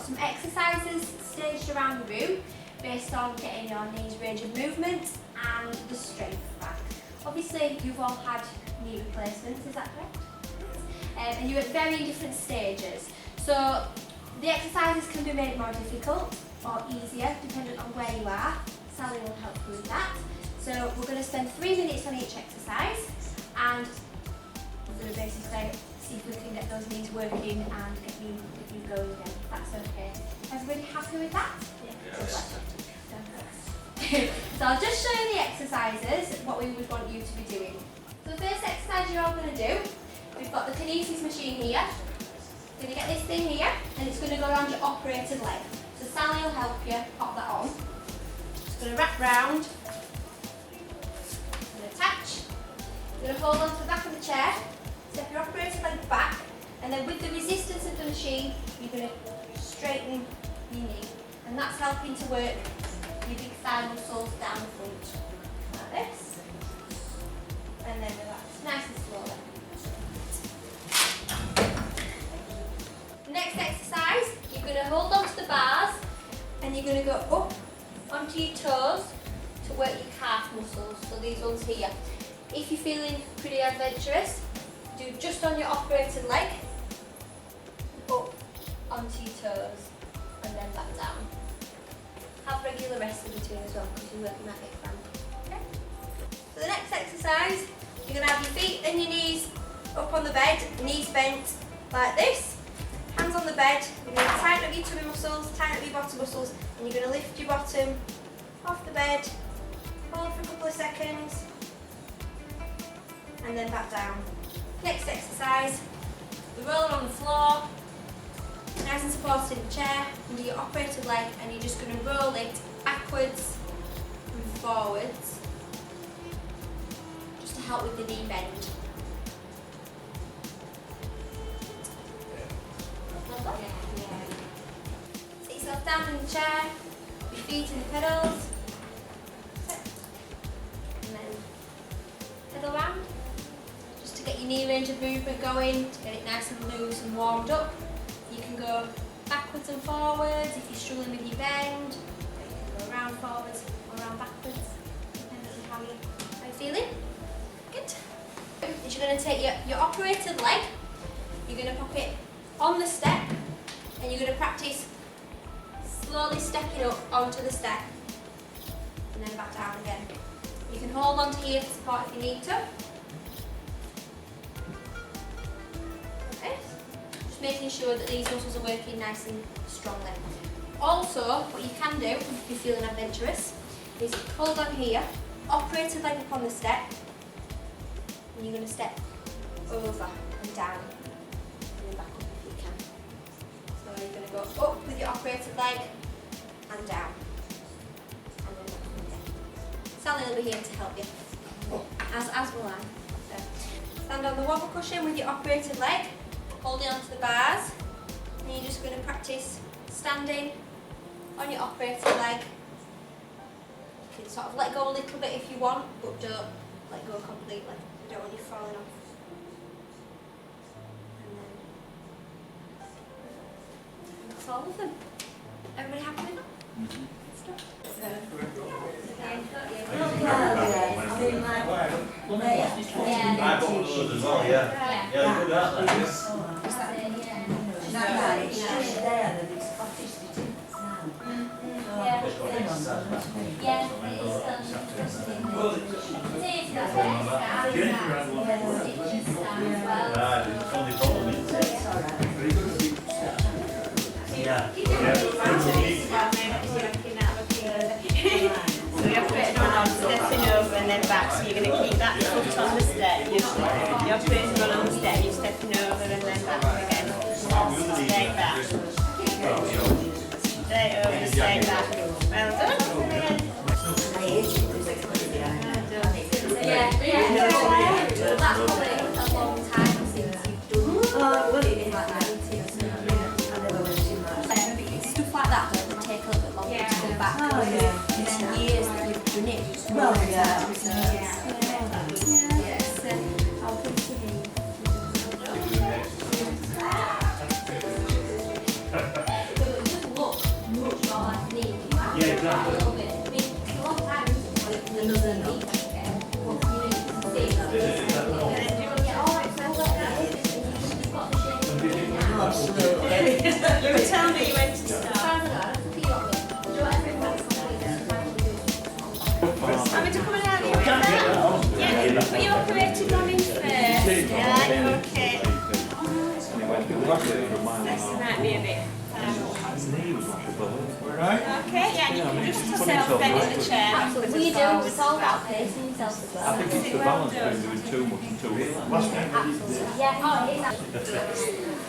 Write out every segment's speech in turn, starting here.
some exercises staged around the room based on getting your knees range of movement and the strength back. Obviously you've all had knee replacements, is that correct? And you're at very different stages. So the exercises can be made more difficult or easier depending on where you are. Sally will help you with that. So we're going to spend 3 minutes on each exercise and we're going to basically see if we can get those knees working and get you going again. That's okay. Everybody happy with that? Yes. So I'll just show you the exercises, what we would want you to be doing. So the first exercise you're all going to do, we've got the kinesis machine here. You're going to get this thing here and it's going to go around your operated leg. So Sally will help you pop that on. It's going to wrap round, and attach. You're going to hold on to the back of the chair, step your operated leg back, and then with the resistance of the machine, you're going to straighten your knee. And that's helping to work your big thigh muscles down the front, like this. And then relax, nice and slowly. Next exercise, you're going to hold on to the bars and you're going to go up onto your toes to work your calf muscles, so these ones here. If you're feeling pretty adventurous, do just on your operated leg, up onto your toes and then back down. Have regular rest in between as well because you're working that big band. Okay? So the next exercise, you're going to have your feet and your knees up on the bed, knees bent like this. Hands on the bed, you're going to tighten up your tummy muscles, tighten up your bottom muscles, and you're going to lift your bottom off the bed, hold for a couple of seconds, and then back down. Next exercise, the roller on the floor, nice and supported in the chair, under your operated leg, and you're just going to roll it backwards and forwards, just to help with the knee bend. Sit yourself down in the chair, your feet in the pedals, and then pedal round, just to get your knee range of movement going, to get it nice and loose and warmed up. You can go backwards and forwards if you're struggling with your bend, or you can go around forwards or around backwards, depending on how you're feeling. Good. Is you're going to take your operated leg, you're going to pop it on the step, and you're going to practice slowly stepping up onto the step and then back down again. You can hold on to here for support if you need to. Okay. Just making sure that these muscles are working nice and strongly. Also, what you can do if you're feeling adventurous is hold on here, operated leg up on the step, and you're going to step over and down. You're going to go up with your operated leg and down. And then back again. Sally will be here to help you, as will I. So, stand on the wobble cushion with your operated leg, holding onto the bars, and you're just going to practice standing on your operated leg. You can sort of let go a little bit if you want, but don't let go completely. You don't want you falling off. All of them. Everybody happy with that? I bought those as well, yeah. Yeah, good at that. Yeah. So we have to put it on stepping over and then back, so you're going to keep that foot on the step, you're putting it on the step, you're stepping over and then back again. Straight back. Straight over, straight back. Well done. That's probably a long time since you've done it like that. Stuff like that will take a little bit longer to go back. It's years that you've done it. Well, yeah. So, I'll put it in. a little bit. I mean, a long time another knee. You were telling me when to start. Want me to come and help you with that? Yeah, but you operated on him first. Yeah, okay. This might be a bit. Okay, yeah, you can just yourself then in the chair. Absolutely. We do. It's all about pacing yourself as well. I think it's the balance between doing too much and too little. Absolutely. Yeah. Oh, it is.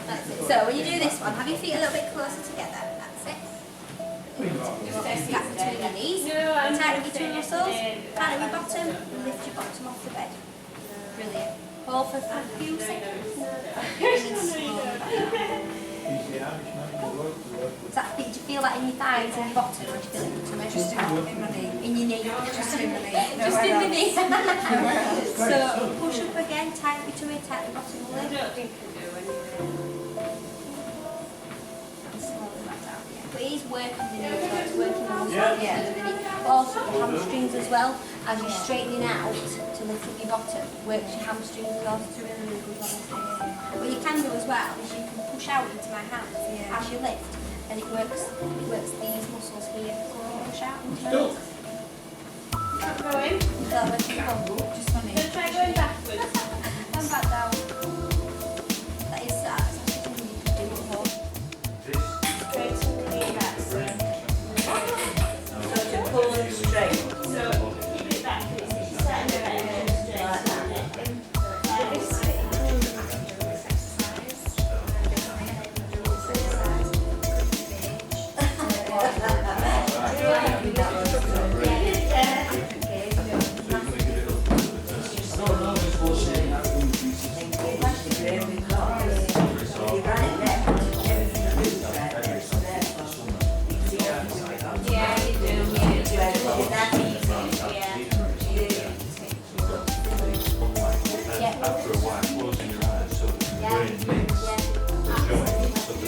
That's it. So when you do this one, have your feet a little bit closer together. That's it. Just gap between your knees. Tighten your two muscles. Tighten your bottom. And lift your bottom off the bed. Brilliant. Hold for a few seconds. Do you feel that in your thighs and your bottom, or do you feel it in your tummy? Just in my knee. In your knee. Just in my knee. Just in the knee. So push up again, tighten your tummy, tighten the bottom of the I leg. don't think I do anything. And slowly back down. Yeah. But it is working the knee, so it's working the muscles Yeah. of the knee. But also your hamstrings as well, as you're straightening out to lift up your bottom. Works your hamstrings as well, so it's a really, really good one. What you can do as well is you can push out into my hands as you lift, and it works these muscles here. So you push out into my hands. Keep going. Is that working well? Just my knee. Don't try going backwards. And back down. That is that's actually something you can do at home. Straighten the knee back. So to pull it straight. So keep it back. It's slightly straight. Like that. After a while, closing your eyes so that your brain links the joint so the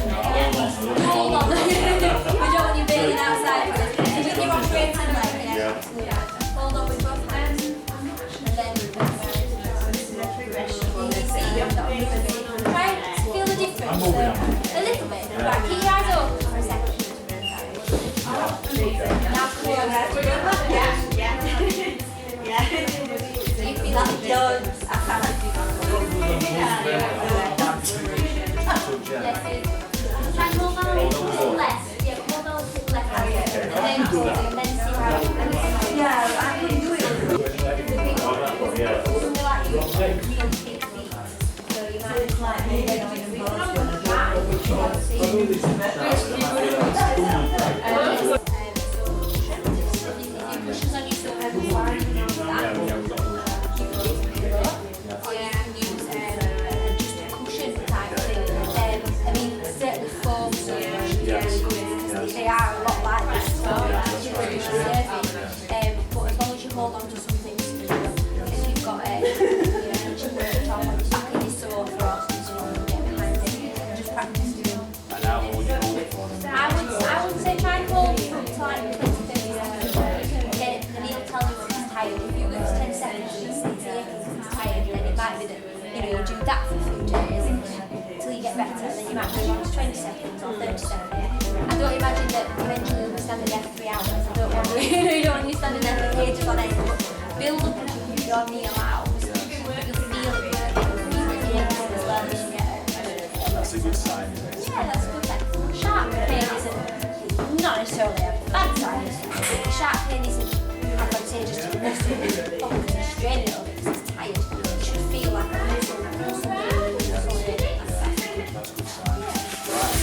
Hold on. We don't want you bailing outside for this. So with your operating leg, hold on with both hands. And then try and feel the difference. A little bit. Right, keep your eyes open for a second. Now close. So you feel that done. Try and hold on a little left. Yeah, hold on a little left. And then see how it Yeah, I can do it. something like you big feet. So you might like moving on your cushions on your just a cushion type thing. I mean, certainly foam, so they are a lot like this. But as long as you hold on to something secure, if you've got a top on the back of your sofa or something, get behind it, just practice doing. I would say try and hold it up to like 20-30 seconds. And he'll tell you when it's tired. If you go to 10 seconds and it's aching and it's tired, then it might be that you do that for a few days until you get better. Then you might move on to 20 seconds or 30 seconds. I don't imagine that eventually you'll be standing there for 3 hours. I don't want you don't want you standing there for ages on end. But build up your knee allows. You'll feel it working. As well as you get it. That's a good sign, isn't it? Yeah, that's a good thing. Sharp pain isn't not necessarily a bad sign. Sharp pain isn't, I'm going to say, just a muscle focus and strain it over because it's tired. It should feel like a muscle ache. That's a good sign.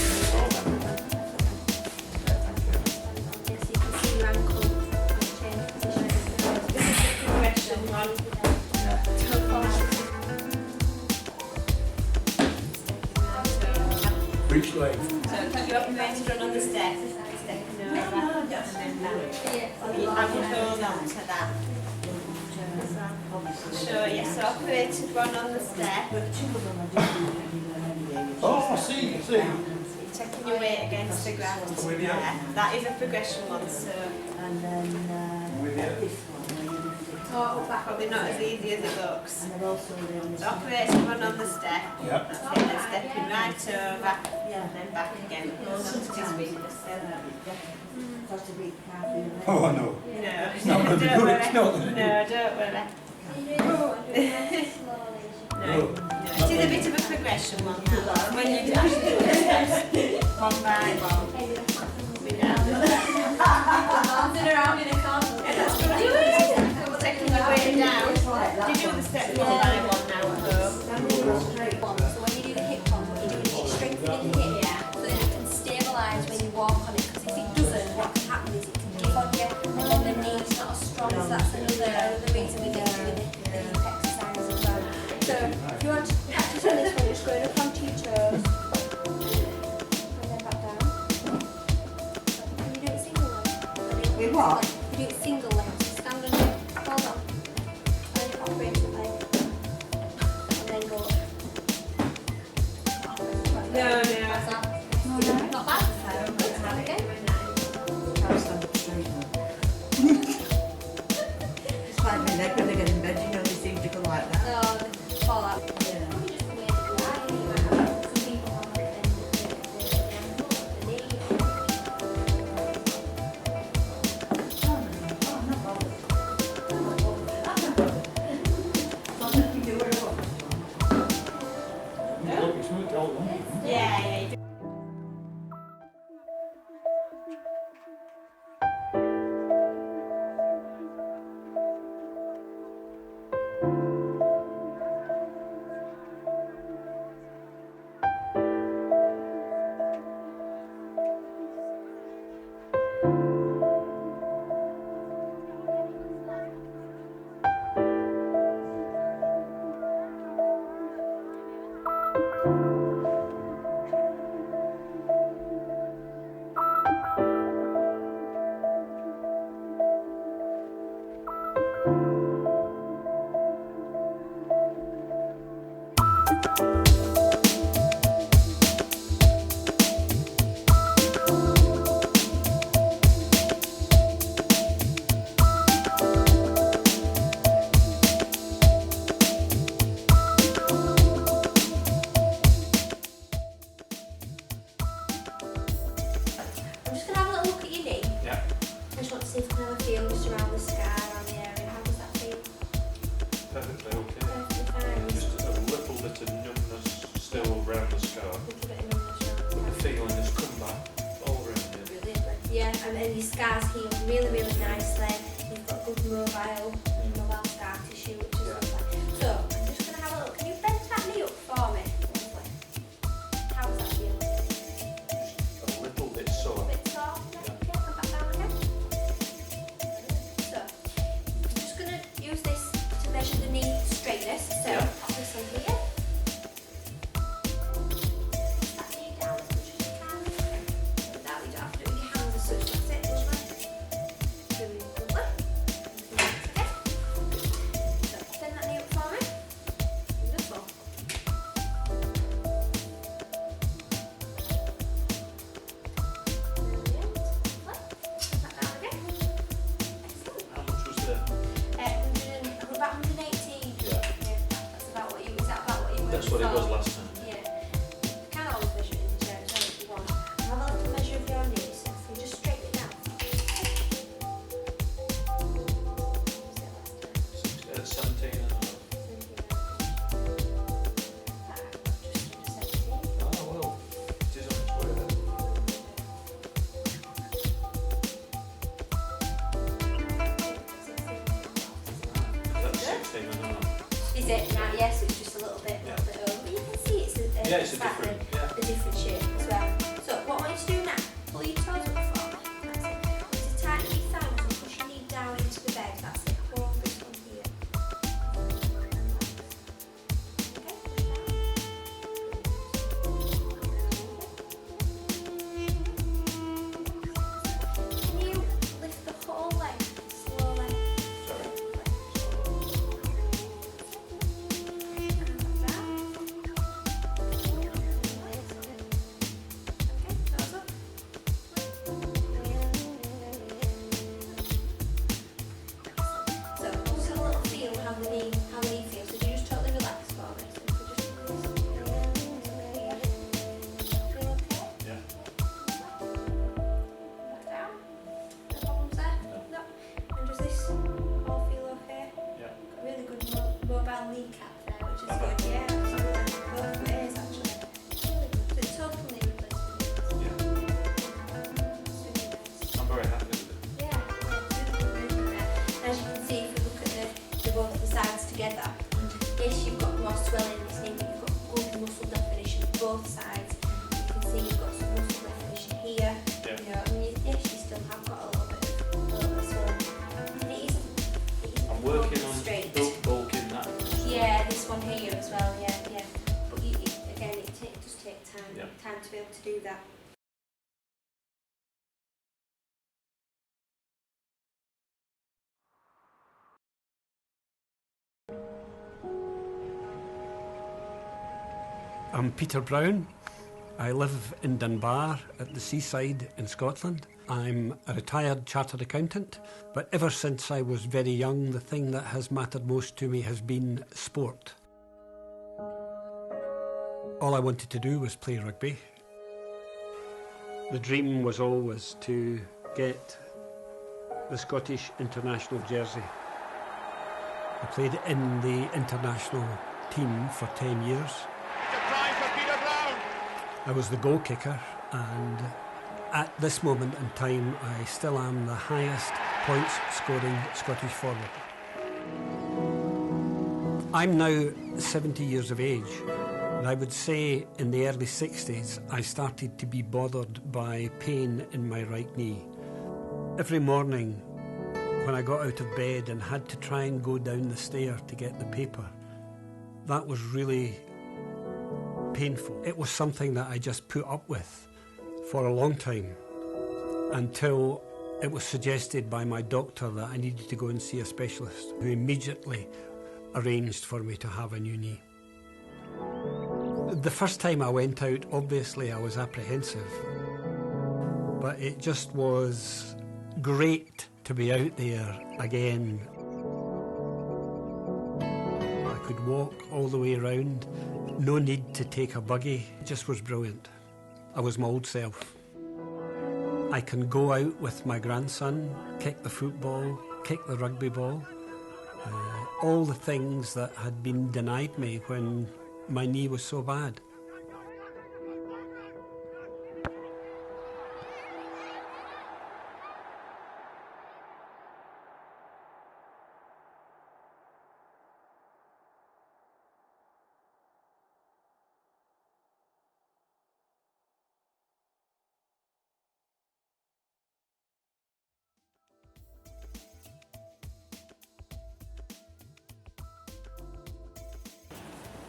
Which way? So keep your upper weight to run on the step, stepping over, and then back. You have your toes onto that. So yes, so upper weight to run on the step. Oh, I see. Checking your weight against the ground. Yeah, that is a progression one, so probably not as easy as it looks. So upper weight to run on the step. Yep. That's it, then stepping right over, and then back again. Not too weakness. Oh, no. No, not gonna be don't good, worry. it's not gonna be No, don't worry. No. It is a bit of a progression one that. When you actually do the steps. One by one. Bouncing around in a corner. Taking your weight down. You do the steps one by one now at home. So when you do the hip pump, what you're doing is you're strengthening the hip so that it can stabilise when you walk on it. Because if it doesn't, what can happen is it can give on you and then the knee's not as strong. So that's another reason we get to do the hip exercise as well. So if you want to practice on this one, just going up onto your toes and then back down. Can you do it single leg? With what? You do it single leg. So stand on your, hold on. And you operate the leg. And then go up. No. How's that? Not bad? Good. Have it again. Can't stand up straight now. It's like my neck when I get in bed, you know, they seem to go like that. No, they fall out. Yeah. Just the way they lie, you might have some people on the knee. Yeah, you do. I'm just going to have a little look at your knee. Yeah. I just want to see if I can have a feel just around the scar around the area. How does that feel? Perfectly okay. Perfectly fine. Just a little bit of numbness still around the scar. A little bit of numbness around But the the scar. feeling has come back all around here. Brilliant. Yeah, and then your scar's healed really, really nicely. You've got good mobile scar tissue, which is lovely. So, I'm just going to have a look. Can you bend that knee up for me? Lovely. How does that feel? Just a little bit sore. A bit sore? Yeah. Okay, and back down again. So, I'm just going to use this to measure the knee straightness. So, Yeah. pop this on here. Push that knee down as much as you can. Without you don't have to do it with your hands as such. That's it, lovely. Brilliant, lovely. Okay. So, bend that knee up for me. Wonderful. Brilliant. Lovely. Put that down again. Excellent. How much was there? 100 about 118. Yeah. That's about what you. Is that about what you were? That's what it was before? last time. Yeah. You can always measure it in the chair as well if you want. Have a little measure of your knees. So you just straighten it out. 17 and a half. Oh well, it is on its way then. That's 16 and a half. Is it? Now, yes, it's just a little bit Yeah. over. But you can see it's a, Yeah, it's a slightly different, yeah. a different shape as well. So what I want you to do now, pull your toes up for me. That's it. I want you to tighten your thighs and push your knee down into the bed. That's it. Hold this one here. Okay, push down. both sides. You can see you've got some muscle definition here. Yeah. You know, I mean, yes, you still have got a little bit of swelling. It isn't I'm working on straight. bulking that. Yeah, this one here as well, yeah. But again, it does take time, Yeah. time to be able to do that. I'm Peter Brown. I live in Dunbar at the seaside in Scotland. I'm a retired chartered accountant, but ever since I was very young, the thing that has mattered most to me has been sport. All I wanted to do was play rugby. The dream was always to get the Scottish international jersey. I played in the international team for 10 years. I was the goal kicker, and at this moment in time I still am the highest points scoring Scottish forward. I'm now 70 years of age, and I would say in the early 60s I started to be bothered by pain in my right knee. Every morning when I got out of bed and had to try and go down the stair to get the paper, that was really painful. It was something that I just put up with for a long time until it was suggested by my doctor that I needed to go and see a specialist, who immediately arranged for me to have a new knee. The first time I went out, obviously I was apprehensive, but it just was great to be out there again. I could walk all the way around. No need to take a buggy. It just was brilliant. I was my old self. I can go out with my grandson, kick the football, kick the rugby ball. All the things that had been denied me when my knee was so bad.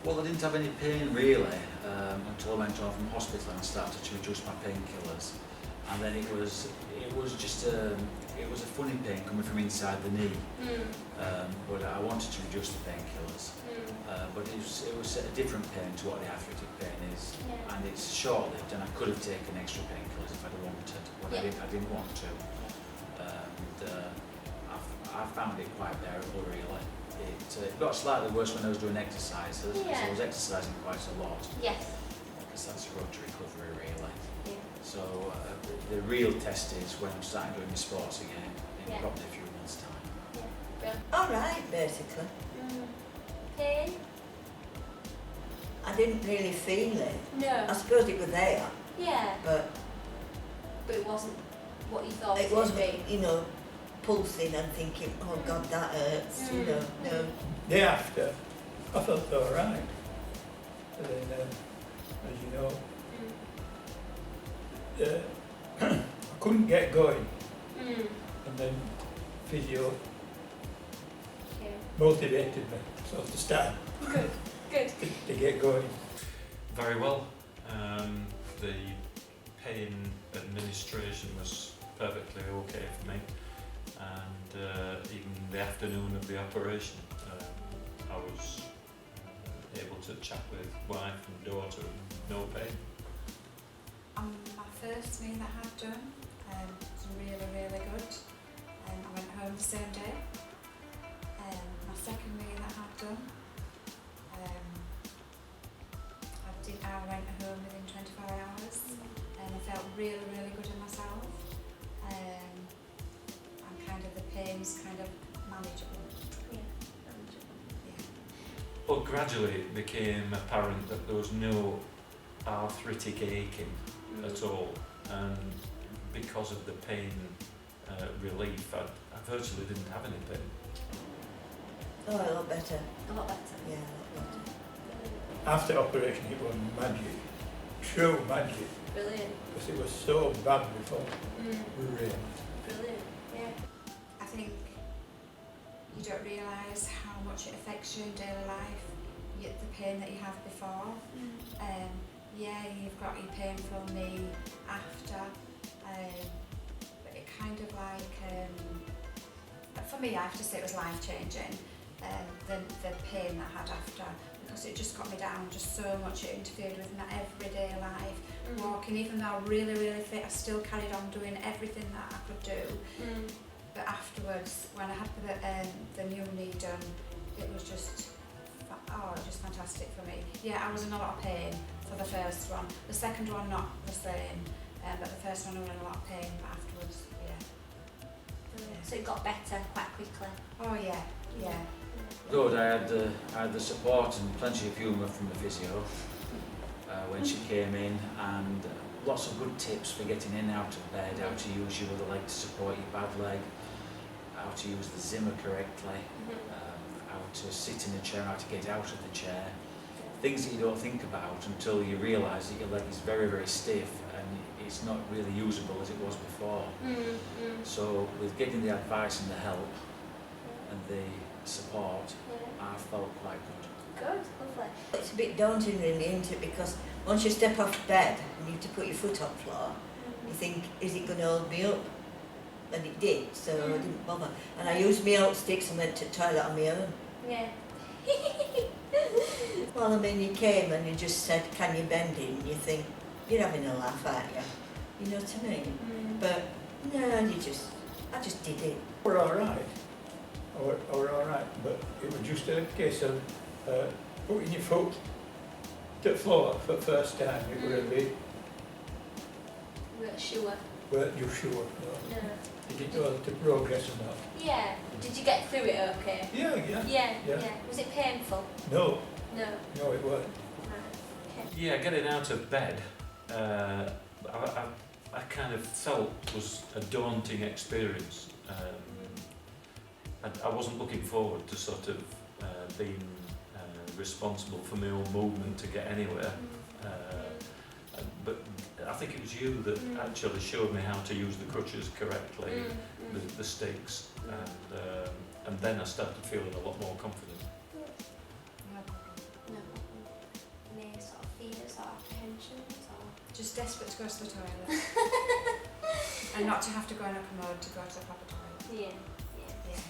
Well, I didn't have any pain really until I went home from hospital and started to reduce my painkillers. And then it was just a funny pain coming from inside the knee. But I wanted to reduce the painkillers. But it was a different pain to what the arthritic pain is, and it's short-lived. And I could have taken extra painkillers if I'd wanted, but I didn't want to. And I found it quite bearable really. It got slightly worse when I was doing exercises, because I was exercising quite a lot. Yes. Because that's the road to recovery, really. Yeah. So the real test is when I'm starting doing my sports again, in probably a few months' time. Yeah. All right, basically. Pain? I didn't really feel it. No. I suppose it was there, Yeah. but But it wasn't what you thought it would wasn't, be. you know, pulsing and thinking, oh God, that hurts, you know, no. Day after, I felt all right. And then, as you know, I couldn't get going. And then physio Yeah. motivated me sort of to start Good. Good. to get going. Very well. The pain administration was perfectly okay for me, and even the afternoon of the operation, I was able to chat with wife and daughter, no pain. My first knee that I had done was really, really good. I went home the same day. My second knee that I had done, I went home within 24 hours, and I felt really, really good in myself. And kind of the pain's kind of manageable. Yeah. Manageable. Yeah. But gradually it became apparent that there was no arthritic aching at all, and because of the pain relief, I virtually didn't have any pain. Oh, a lot better. A lot better. Yeah, a lot better. After operation, it was magic. true magic, Brilliant. because it was so bad before. Mm. Really. Brilliant. Yeah. I think you don't realise how much it affects you in daily life, the pain that you have before. Yeah, you've got your painful knee after, but it kind of like, for me I have to say it was life changing, the pain that I had after, because it just got me down just so much. It interfered with my everyday life. Walking, even though I was really, really fit, I still carried on doing everything that I could do. But afterwards, when I had the new knee done, it was just fantastic for me. Yeah, I was in a lot of pain for the first one. The second one, not the same, but the first one I was in a lot of pain, but afterwards, yeah. Brilliant. So it got better quite quickly. Oh yeah, yeah. Good, I had the support and plenty of humour from the physio when she came in, and lots of good tips for getting in and out of bed, how to use your other leg to support your bad leg, how to use the Zimmer correctly, how to sit in a chair, how to get out of the chair. Things that you don't think about until you realise that your leg is very, very stiff and it's not really usable as it was before. So with getting the advice and the help and the support, I felt quite good. Good, lovely. It's a bit daunting really, isn't it? Because once you step off bed and you have to put your foot on the floor, you think, is it going to hold me up? And it did, so I didn't bother. And I used my old sticks and went to the toilet on my own. Yeah. Well, I mean, you came and you just said, can you bend it? And you think, you're having a laugh, aren't you? You know what I mean? But no, I just did it. We're all right. We're all right, but it was just a case of putting your foot to the floor for the first time. It would have been, We're sure. weren't you sure? No. No. You didn't know the progress or not. Yeah. Did you get through it okay? Yeah. Yeah. Was it painful? No, No. it weren't. Right. Okay. Yeah, getting out of bed, I kind of felt was a daunting experience. I wasn't looking forward to sort of being responsible for my own movement to get anywhere. But I think it was you that actually showed me how to use the crutches correctly, the sticks, and then I started feeling a lot more confident. No problem. Any sort of fears or apprehensions or? Just desperate to go to the toilet. And not to have to go in a commode to go to the proper toilet. Yeah.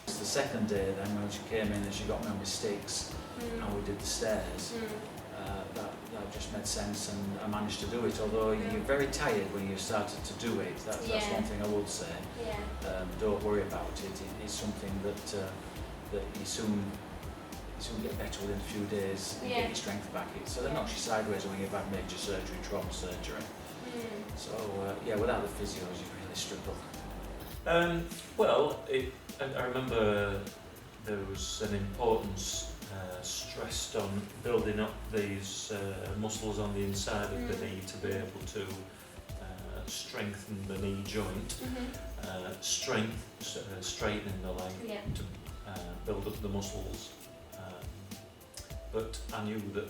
It's the second day then when she came in and she got me on my sticks and we did the stairs. That just made sense and I managed to do it, although you're very tired when you started to do it. That's one thing I would say. Yeah. Don't worry about it. It's something that you soon get better within a few days and get your strength back. So they knock you sideways when you've had major surgery, trauma surgery. So without the physios you really struggle. Well, I remember there was an importance stressed on building up these muscles on the inside of the knee to be able to strengthen the knee joint, straightening the leg to build up the muscles. But I knew that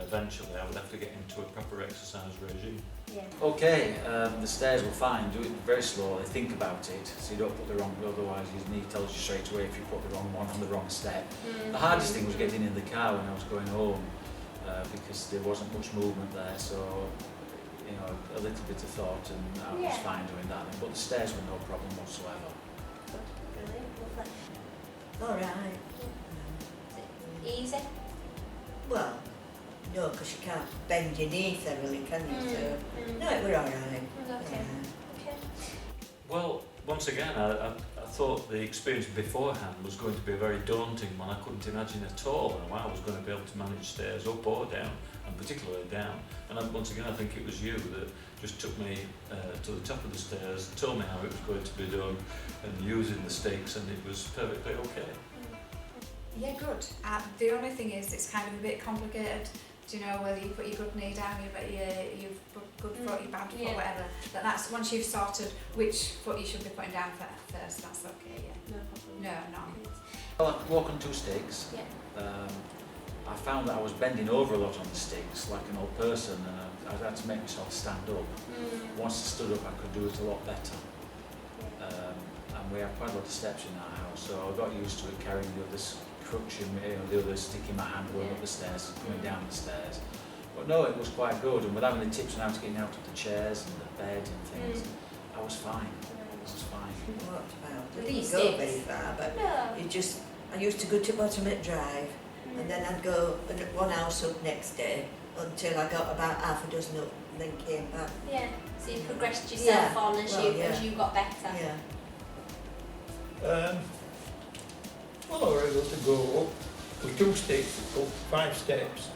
eventually I would have to get into a proper exercise regime. Yeah. Okay, the stairs were fine. Do it very slowly. Think about it, so you don't put the wrong. Otherwise, your knee tells you straight away if you put the wrong one on the wrong step. The hardest thing was getting in the car when I was going home because there wasn't much movement there. So, a little bit of thought, and I was fine doing that. But the stairs were no problem whatsoever. Good. Brilliant. Lovely. All right. Easy? Well, no, because you can't bend your knee thoroughly, can you? So, no, it were all right. It was okay. Okay. Well, once again, I thought the experience beforehand was going to be very daunting one. I couldn't imagine at all how I was going to be able to manage stairs up or down, and particularly down. And once again, I think it was you that just took me to the top of the stairs, told me how it was going to be done, and using the sticks, and it was perfectly okay. Yeah, good. The only thing is it's kind of a bit complicated. Do you know whether you put your good knee down, you've good foot, your bad foot, whatever. That's once you've sorted which foot you should be putting down first, that's okay, yeah. No problem. No. Well, I could walk on two sticks. Yeah. I found that I was bending over a lot on the sticks like an old person, and I had to make myself stand up. Once I stood up I could do it a lot better. And we have quite a lot of steps in that house, so I got used to it, carrying the others crutch and the other stick in my hand going up the stairs and coming down the stairs. But no, it was quite good, and with having the tips on how to get out of the chairs and the bed and things, I was fine. I was fine. What about? I With didn't these go sticks? very far, but No. you just, I used to go to Bottomett Drive, and then I'd go one house up next day until I got about half a dozen up, and then came back. Yeah. So you progressed yourself Yeah. on as Well, you got better. Yeah. Well, I was able to go up with 2 sticks, up 5 steps,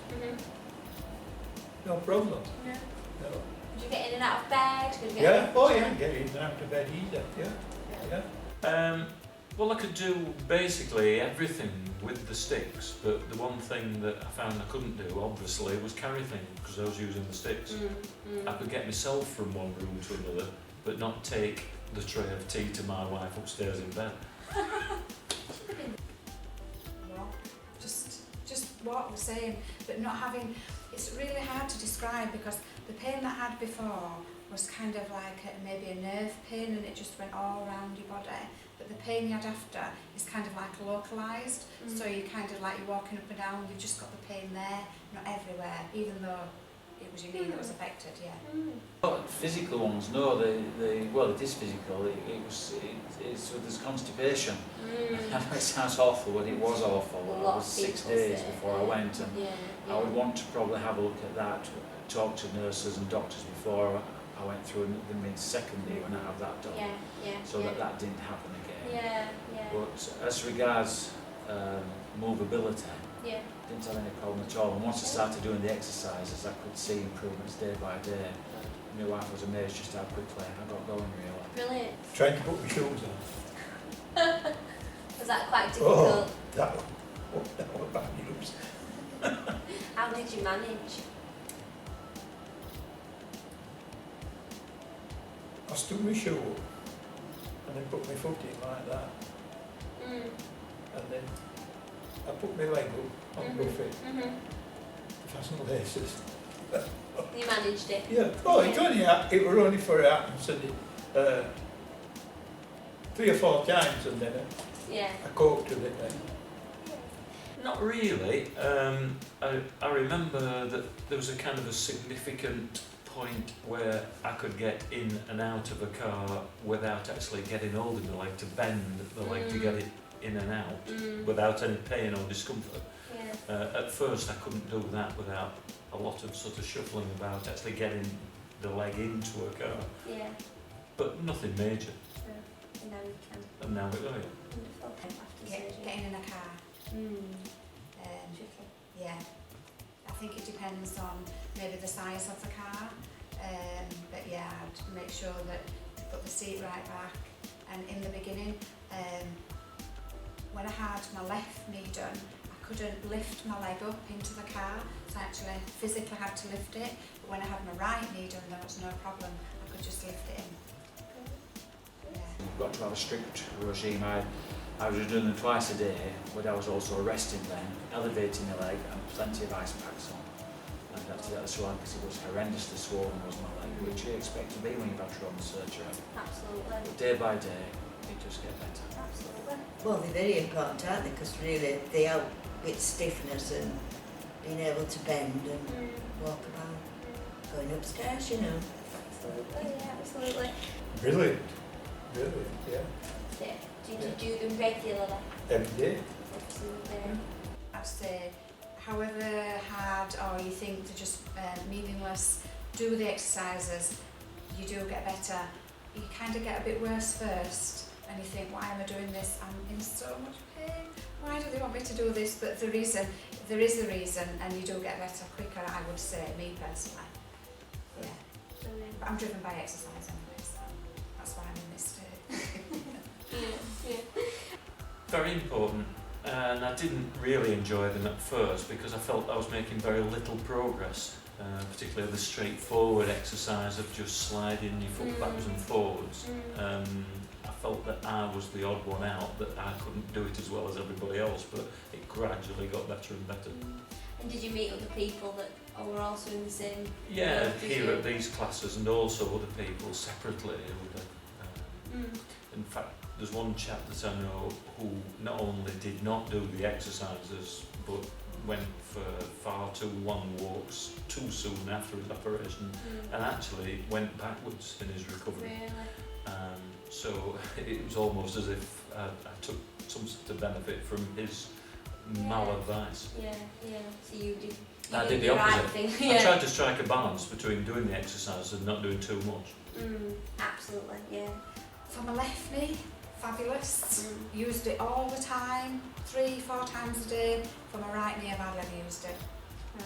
no problem. No. No. Did you get in and out of bed? Could you get Yeah, oh yeah, get in and out of bed either, yeah, yeah. Well, I could do basically everything with the sticks, but the one thing that I found I couldn't do, obviously, was carry things, because I was using the sticks. I could get myself from one room to another, but not take the tray of tea to my wife upstairs in bed. Well, just what we're saying, but not having, it's really hard to describe because the pain that I had before was kind of like maybe a nerve pain and it just went all around your body. But the pain you had after is kind of like localised, so you kind of like you're walking up and down, you've just got the pain there, not everywhere, even though it was your knee that was affected, yeah. But physical ones, no, well, it is physical. It's there's constipation. I know it sounds awful, but it was awful. A I lot was of 6 people days say, before I went, and Yeah. I would want to probably have a look at that, talk to nurses and doctors before I went through the mid-second year when I have that done, so that didn't happen again. But as regards movability, didn't have any problem at all. And once I started doing the exercises, I could see improvements day by day. My wife was amazed just how quickly I got going, really. Brilliant. Trying to put my shoes on. Was that quite Oh, difficult? that was bad news. How did you manage? I stood my shoe up and then put my foot in like that, and then I put my leg up on the buffet, fasten the laces. You managed it? Yeah, oh, it was only for it happened, so 3 or 4 times, and then I coped with it then. Not really. I remember that there was a kind of a significant point where I could get in and out of a car without actually getting hold of the leg, to bend the leg to get it in and out without any pain or discomfort. At first I couldn't do that without a lot of sort of shuffling about actually getting the leg into a car, but nothing major. And now you can. And now we go. Wonderful. After surgery. Getting in a car. Yeah, I think it depends on maybe the size of the car, but yeah, I'd make sure that you put the seat right back. And in the beginning, when I had my left knee done, I couldn't lift my leg up into the car, so I actually physically had to lift it. But when I had my right knee done, there was no problem. I could just lift it in. Yeah. You've got to have a strict regime. I was doing them twice a day, but I was also resting then, elevating the leg and plenty of ice packs on. And that's the swelling, because it was horrendously swollen, was my leg, which you expect to be when you've had trauma surgery. Absolutely. But day by day, it just gets better. Absolutely. Well, they're very important, aren't they? Because really they help with stiffness and being able to bend and walk about, going upstairs, you know. Absolutely, yeah, absolutely. Brilliant, yeah. Did you do them regularly? Every day. Absolutely. I'd say, however hard or you think they're just meaningless, do the exercises, you do get better. You kind of get a bit worse first and you think, why am I doing this? I'm in so much pain. Why do they want me to do this? But there is a reason, and you do get better quicker, I would say, me personally. Yeah. Brilliant. But I'm driven by exercise anyway, so that's why I'm in this state. Very important, and I didn't really enjoy them at first because I felt I was making very little progress, particularly the straightforward exercise of just sliding your foot backwards and forwards. I felt that I was the odd one out, that I couldn't do it as well as everybody else, but it gradually got better and better. And did you meet other people that were also in the same? Yeah, boat as here you? at these classes, and also other people separately who in fact, there's one chap that I know who not only did not do the exercises, but went for far too long walks too soon after his operation, and actually went backwards in his recovery. Really? So it was almost as if I took some sort of benefit from his mal-advice. Yeah. So you did. I did the the right opposite. thing. I tried to strike a balance between doing the exercise and not doing too much. Absolutely. Yeah. For my left knee, fabulous. Used it all the time, 3-4 times a day. For my right knee, I've hardly ever used it. Right.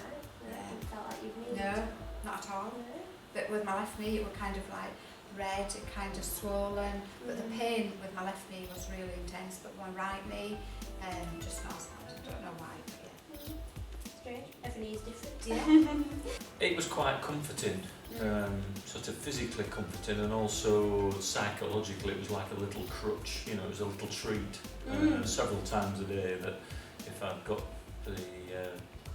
Yeah. You felt like you've needed No, it. not at all. No. But with my left knee, it was kind of like red, it kind of swollen. But the pain with my left knee was really intense. But my right knee, just not as bad. I don't know why, but yeah. Strange. Every knee is different. Yeah. It was quite comforting, sort of physically comforting, and also psychologically it was like a little crutch, you know, it was a little treat several times a day, that if I'd got the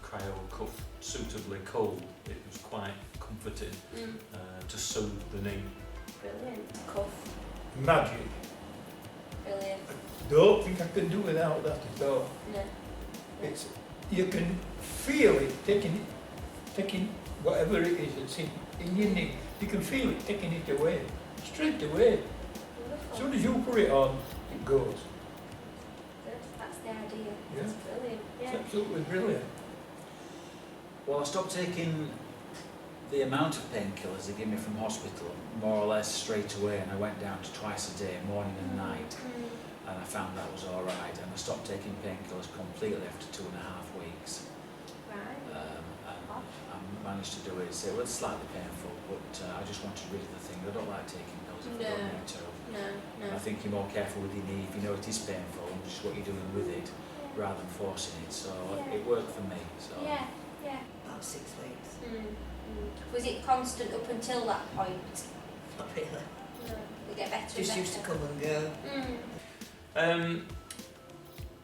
cryo cuff suitably cold, it was quite comforting to soothe the knee. Brilliant. Cuff. Magic. Brilliant. Don't think I can do without that at all. No. It's, you can feel it taking whatever it is that's in your knee. You can feel it taking it away, straight away. As Wonderful. soon as you put it on, it goes. Good. That's the idea. Yeah. That's brilliant. It's Yeah. absolutely brilliant. Well, I stopped taking the amount of painkillers they gave me from hospital more or less straight away, and I went down to twice a day, morning and night, and I found that was all right, and I stopped taking painkillers completely after 2.5 weeks. Right. And I managed to do it. So it was slightly painful, but I just wanted rid of the thing. I don't like taking pills if I don't need to. No. And I think you're more careful with your knee if you know it is painful, and just what you're doing with it rather than forcing it. So it worked for me. So. Yeah. About 6 weeks. Was it constant up until that point? Not really. No. Did it get better? Just and used to better? come and go.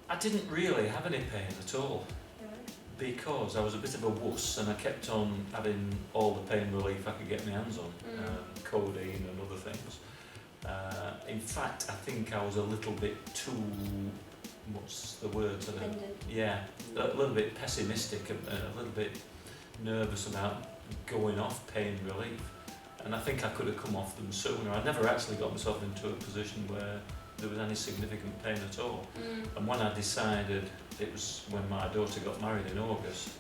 I didn't really have any pain at all, because I was a bit of a wuss and I kept on having all the pain relief I could get my hands on, codeine and other things. In fact, I think I was a little bit too, what's the word? Dependent. Yeah, a little bit pessimistic and a little bit nervous about going off pain relief. And I think I could have come off them sooner. I never actually got myself into a position where there was any significant pain at all. And when I decided, it was when my daughter got married in August,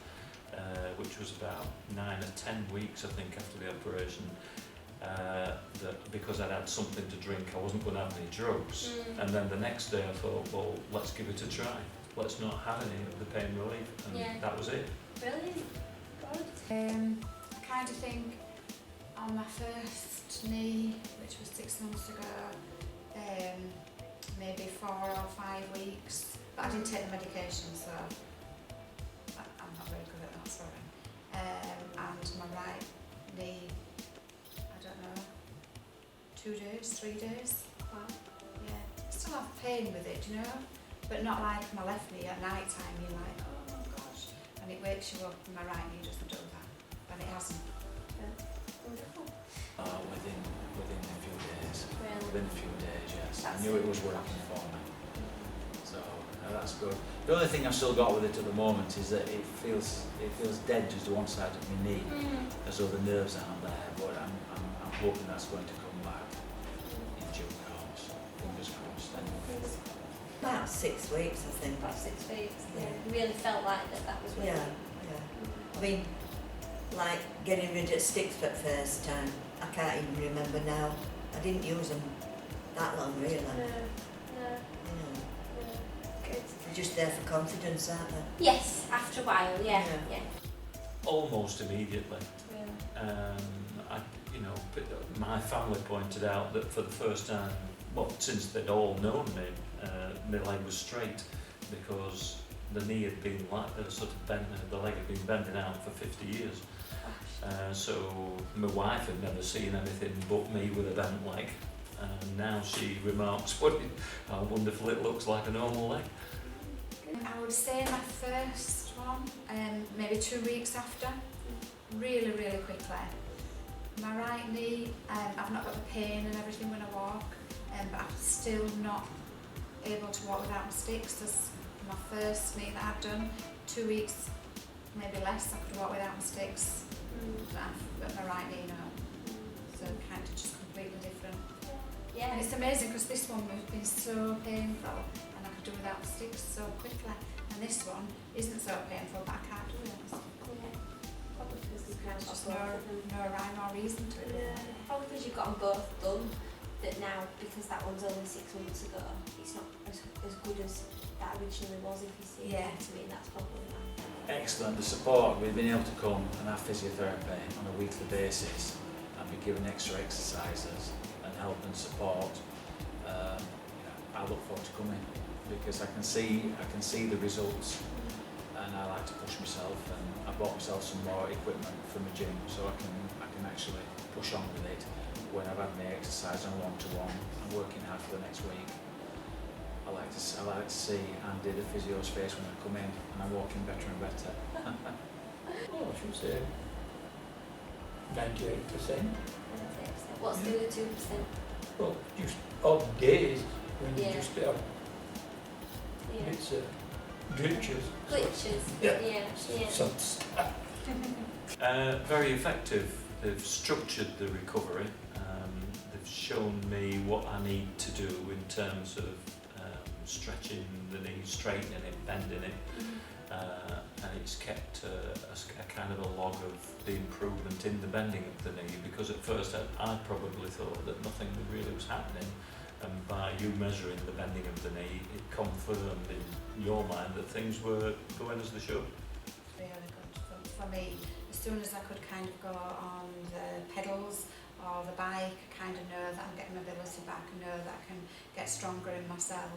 which was about 9 or 10 weeks I think after the operation, that because I'd had something to drink I wasn't going to have any drugs. And then the next day I thought, well, let's give it a try. Let's not have any of the pain relief. And that was it. Brilliant. Good. I kind of think on my first knee, which was 6 months ago, maybe 4 or 5 weeks, but I didn't take the medication, so I'm not very good at that, sorry. And my right knee, I don't know, 2 days, 3 days. Wow. Yeah, still have pain with it, you know, but not like my left knee. At night time you're like, oh my gosh, and it wakes you up, and my right knee doesn't do that, and it hasn't. Wonderful. Within a few days. Really. Within a few days, yes. I That's knew it was working for me. So that's good. The only thing I've still got with it at the moment is that it feels dead just to one side of my knee, as though the nerves aren't there. But I'm hoping that's going to come back in due course. Fingers crossed. About 6 weeks, I think. About 6 weeks. Yeah. You really felt like that was really. Yeah. I mean, like getting rid of sticks for the first time. I can't even remember now. I didn't use them that long, really. No. You know, Good. they're just there for confidence, aren't they? Yes, after a while, yeah. Almost immediately. Really. My family pointed out that for the first time, well, since they'd all known me, my leg was straight, because the knee had been sort of bent, the leg had been bending out for 50 years. So my wife had never seen anything but me with a bent leg, and now she remarks how wonderful it looks like a normal leg. I would say my first one, maybe 2 weeks after, really quickly. My right knee, I've not got the pain and everything when I walk, but I'm still not able to walk without my sticks. That's my first knee that I've done. 2 weeks, maybe less, I could walk without my sticks. But my right knee now. So kind of just completely different. Yeah. And it's amazing because this one has been so painful and I could do without the sticks so quickly. And this one isn't so painful but I can't do it. Probably because you've There's just got no rhyme or reason to it. Yeah. Probably because you've got them both done. That now, because that one's only 6 months ago, it's not as good as that originally was. If you see Yeah. it, to me, that's probably why. Excellent. The support, we've been able to come and have physiotherapy on a weekly basis and be given extra exercises and help and support. I look forward to coming because I can see the results, and I like to push myself, and I bought myself some more equipment from the gym so I can actually push on with it when I've had my exercise on one-to-one and working hard for the next week. I like to see Andy, the physio's face when I come in, and I'm walking better and better. Well, I should say 98%. What's the other 2%? Well, just odd days when you Yeah. just have Yeah. bits of glitches. Glitches. Yeah. Yeah. Some Very effective. They've structured the recovery. They've shown me what I need to do in terms of stretching the knee, straightening it, bending it, and it's kept a kind of a log of the improvement in the bending of the knee, because at first I probably thought that nothing really was happening, and by you measuring the bending of the knee, it confirmed in your mind that things were going as they should. Really good for me. As soon as I could kind of go on the pedals or the bike, I kind of know that I'm getting mobility back, I know that I can get stronger in myself.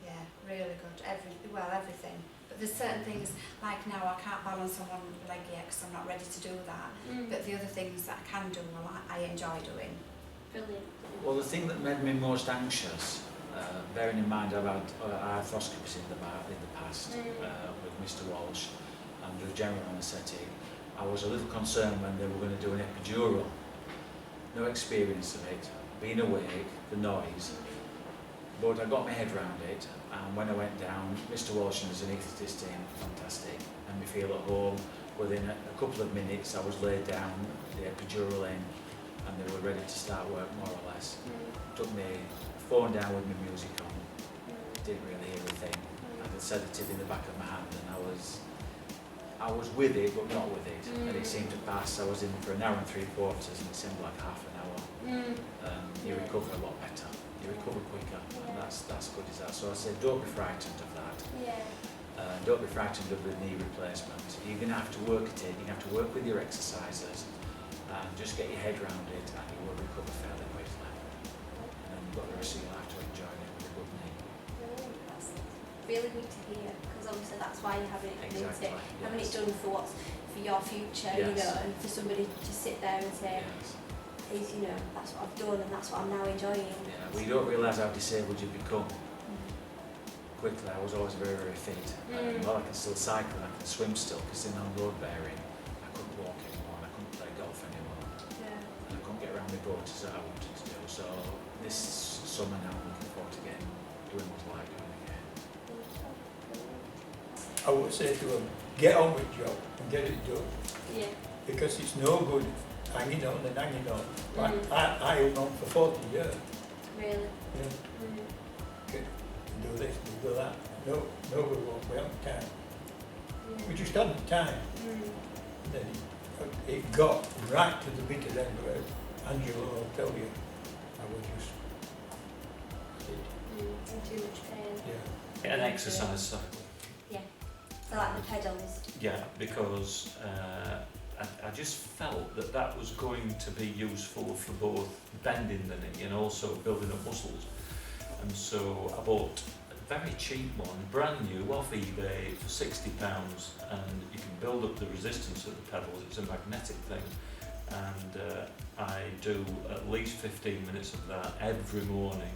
Yeah, really good. Everything. But there's certain things, like now I can't balance on one leg yet because I'm not ready to do that. But the other things that I can do, I enjoy doing. Brilliant. Well, the thing that made me most anxious, bearing in mind I've had arthroscopies in the past with Mr. Walsh and with general anaesthetic, I was a little concerned when they were going to do an epidural. No experience of it, being awake, the noise, but I got my head around it, and when I went down, Mr. Walsh and his anaesthetist team, fantastic, and me feel at home. Within a couple of minutes I was laid down, the epidural in, and they were ready to start work more or less. Took me phone down with my music on, didn't really hear a thing. I had a sedative in the back of my hand, and I was with it but not with it, and it seemed to pass. I was in for an hour and 3/4 and it seemed like half an hour. You recover a lot better, you recover quicker, and that's good as that. So I said, don't be frightened of that. Don't be frightened of the knee replacement. You're going to have to work at it, you're going to have to work with your exercises and just get your head around it, and you will recover fairly quickly. And then you've got the rest of your life to enjoy it with a good knee. That's really good to hear, because obviously that's why you're having it done, isn't Exactly, it? Having it yes. done for your future, you Yes. know, and for somebody to sit there and say, Yes. you know, that's what I've done and that's what I'm now enjoying. Yeah, well, you don't realise how disabled you become. Quickly, I was always very, very fit. Well, I can still cycle, I can swim still, because in on road bearing, I couldn't walk anymore, and I couldn't play golf anymore, and I couldn't get around my boats as I wanted to do. So this summer now, I'm looking forward to doing what I like doing again. I would say to them, get on with your job and get it done. Yeah. Because it's no good hanging on and hanging on. Like I hung on for 40 years. Really. You know, do this, do that. No, we won't. We haven't time. We just hadn't time. Then it got right to the bitter end where Angela will tell you, I was just In too much pain. yeah. An exercise cycle. I like the pedals. Yeah, because I just felt that was going to be useful for both bending the knee and also building up muscles. And so I bought a very cheap one, brand new, off eBay for £60, and you can build up the resistance of the pedals. It's a magnetic thing, and I do at least 15 minutes of that every morning.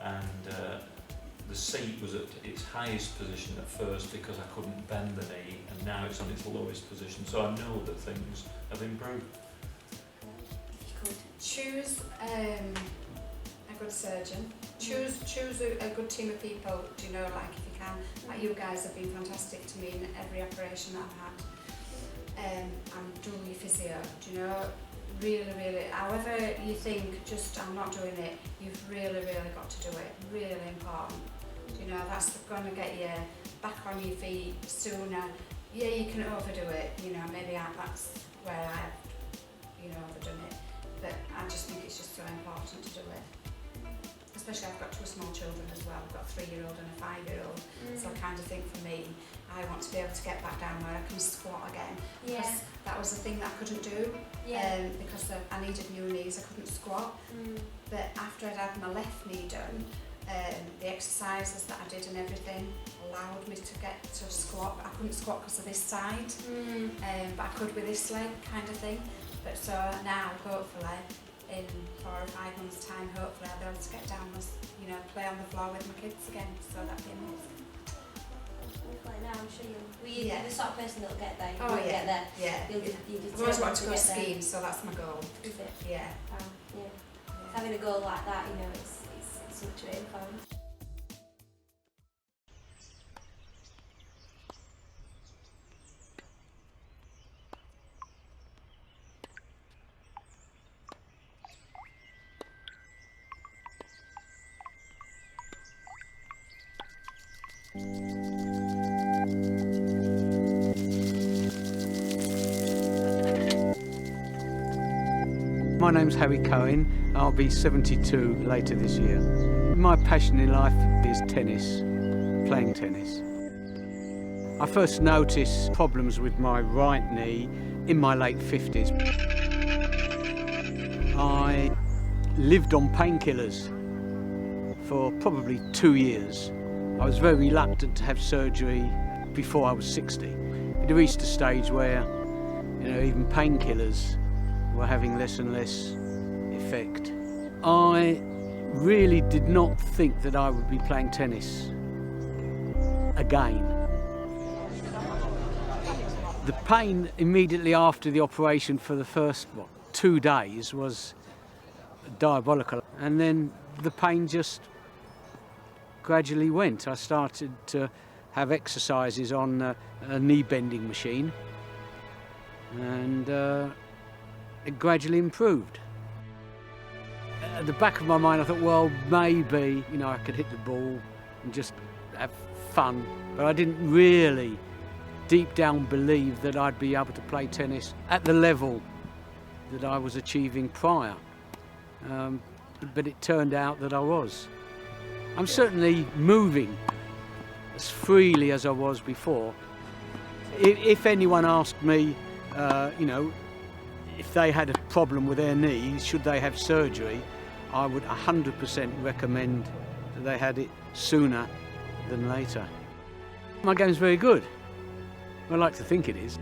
And the seat was at its highest position at first because I couldn't bend the knee, and now it's on its lowest position, so I know that things have improved. Choose a good surgeon. Choose a good team of people, do you know, like if you can. Like you guys have been fantastic to me in every operation that I've had. And do your physio, do you know, really, however you think, just I'm not doing it, you've really got to do it, really important. You know, that's going to get you back on your feet sooner. Yeah, you can overdo it, you know, maybe that's where I've, you know, overdone it. But I just think it's just so important to do it. Especially I've got 2 small children as well. I've got a 3-year-old and a 5-year-old. So I kind of think for me, I want to be able to get back down where I can squat again. Yeah. Because that was the thing that I couldn't do. Yeah. Because I needed new knees, I couldn't squat. But after I'd had my left knee done, the exercises that I did and everything allowed me to get to squat. I couldn't squat because of this side, but I could with this leg kind of thing. But so now, hopefully, in 4 or 5 months' time, hopefully I'll be able to get down and, you know, play on the floor with my kids again. So that'd be amazing. Like now, I'm sure you're the sort of person that'll get there. Oh You'll get there. Yeah. I've always wanted to go skiing, so that's my goal. Is it? Yeah. Yeah. Having a goal like that, you know, it's something to aim for. My name's Harry Cohen. I'll be 72 later this year. My passion in life is tennis, playing tennis. I first noticed problems with my right knee in my late 50s. I lived on painkillers for probably 2 years. I was very reluctant to have surgery before I was 60. It reached a stage where, you know, even painkillers were having less and less effect. I really did not think that I would be playing tennis again. The pain immediately after the operation for the first 2 days was diabolical, and then the pain just gradually went. I started to have exercises on a knee bending machine, and it gradually improved. At the back of my mind I thought, well, maybe, you know, I could hit the ball and just have fun, but I didn't really deep down believe that I'd be able to play tennis at the level that I was achieving prior. But it turned out that I was. I'm certainly moving as freely as I was before. If anyone asked me, you know, if they had a problem with their knees, should they have surgery, I would 100% recommend that they had it sooner than later. My game's very good. I like to think it is.